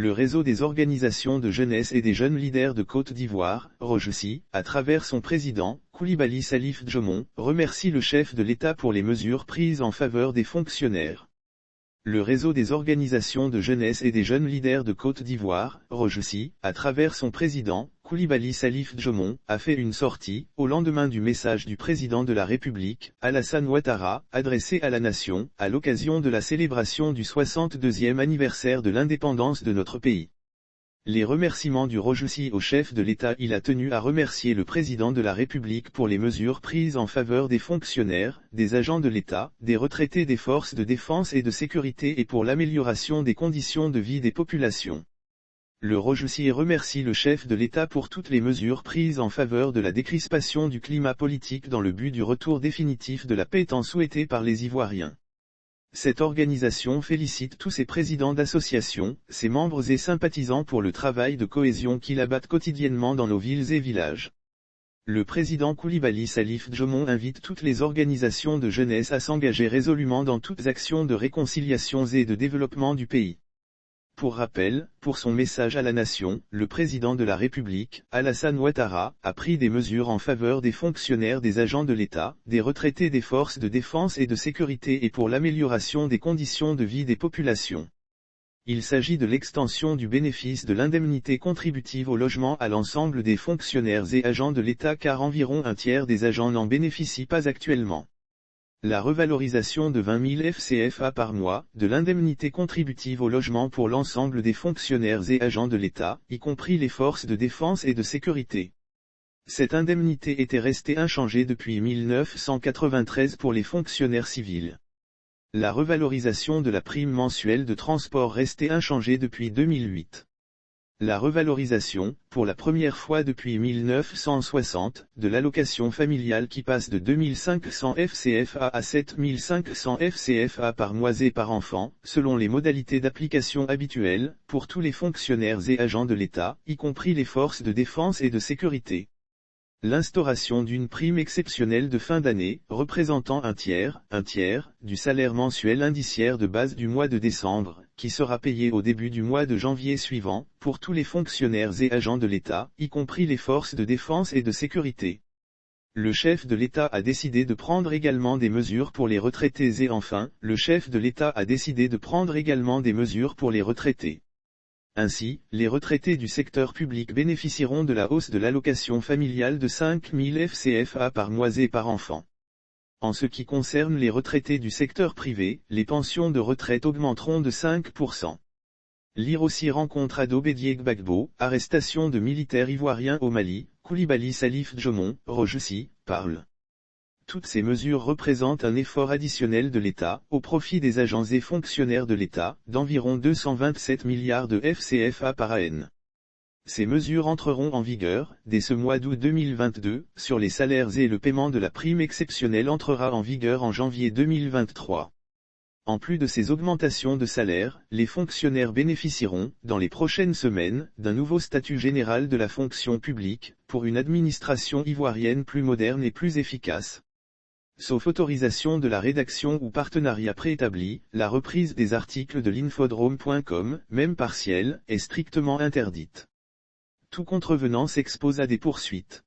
Le réseau des organisations de jeunesse et des jeunes leaders de Côte d'Ivoire, ROJESI, à travers son président, Coulibaly Salif Djomon, remercie le chef de l'État pour les mesures prises en faveur des fonctionnaires. Le réseau des organisations de jeunesse et des jeunes leaders de Côte d'Ivoire, ROJESI, à travers son président, Coulibaly Salif Djomon, a fait une sortie, au lendemain du message du président de la République, Alassane Ouattara, adressé à la nation, à l'occasion de la célébration du 62e anniversaire de l'indépendance de notre pays. Les remerciements du ROJESI au chef de l'État. Il a tenu à remercier le président de la République pour les mesures prises en faveur des fonctionnaires, des agents de l'État, des retraités des forces de défense et de sécurité et pour l'amélioration des conditions de vie des populations. Le ROJESI remercie le chef de l'État pour toutes les mesures prises en faveur de la décrispation du climat politique dans le but du retour définitif de la paix tant souhaité par les Ivoiriens. Cette organisation félicite tous ses présidents d'associations, ses membres et sympathisants pour le travail de cohésion qu'ils abattent quotidiennement dans nos villes et villages. Le président Coulibaly Salif Djomon invite toutes les organisations de jeunesse à s'engager résolument dans toutes actions de réconciliation et de développement du pays. Pour rappel, pour son message à la nation, le président de la République, Alassane Ouattara, a pris des mesures en faveur des fonctionnaires des agents de l'État, des retraités des forces de défense et de sécurité et pour l'amélioration des conditions de vie des populations. Il s'agit de l'extension du bénéfice de l'indemnité contributive au logement à l'ensemble des fonctionnaires et agents de l'État car environ un tiers des agents n'en bénéficient pas actuellement. La revalorisation de 20 000 FCFA par mois, de l'indemnité contributive au logement pour l'ensemble des fonctionnaires et agents de l'État, y compris les forces de défense et de sécurité. Cette indemnité était restée inchangée depuis 1993 pour les fonctionnaires civils. La revalorisation de la prime mensuelle de transport restait inchangée depuis 2008. La revalorisation, pour la première fois depuis 1960, de l'allocation familiale qui passe de 2500 FCFA à 7500 FCFA par mois et par enfant, selon les modalités d'application habituelles, pour tous les fonctionnaires et agents de l'État, y compris les forces de défense et de sécurité. L'instauration d'une prime exceptionnelle de fin d'année, représentant un tiers, du salaire mensuel indiciaire de base du mois de décembre, qui sera payé au début du mois de janvier suivant, pour tous les fonctionnaires et agents de l'État, y compris les forces de défense et de sécurité. Le chef de l'État a décidé de prendre également des mesures pour les retraités et enfin, le chef de l'État a décidé de prendre également des mesures pour les retraités. Ainsi, les retraités du secteur public bénéficieront de la hausse de l'allocation familiale de 5 000 FCFA par mois et par enfant. En ce qui concerne les retraités du secteur privé, les pensions de retraite augmenteront de 5%. Lire aussi rencontre Adobédié Gbagbo, arrestation de militaires ivoiriens au Mali, Coulibaly Salif Djomon, ROJESI, parle. Toutes ces mesures représentent un effort additionnel de l'État, au profit des agents et fonctionnaires de l'État, d'environ 227 milliards de FCFA par an. Ces mesures entreront en vigueur, dès ce mois d'août 2022, sur les salaires et le paiement de la prime exceptionnelle entrera en vigueur en janvier 2023. En plus de ces augmentations de salaire, les fonctionnaires bénéficieront, dans les prochaines semaines, d'un nouveau statut général de la fonction publique, pour une administration ivoirienne plus moderne et plus efficace. Sauf autorisation de la rédaction ou partenariat préétabli, la reprise des articles de l'infodrome.com, même partielle, est strictement interdite. Tout contrevenant s'expose à des poursuites.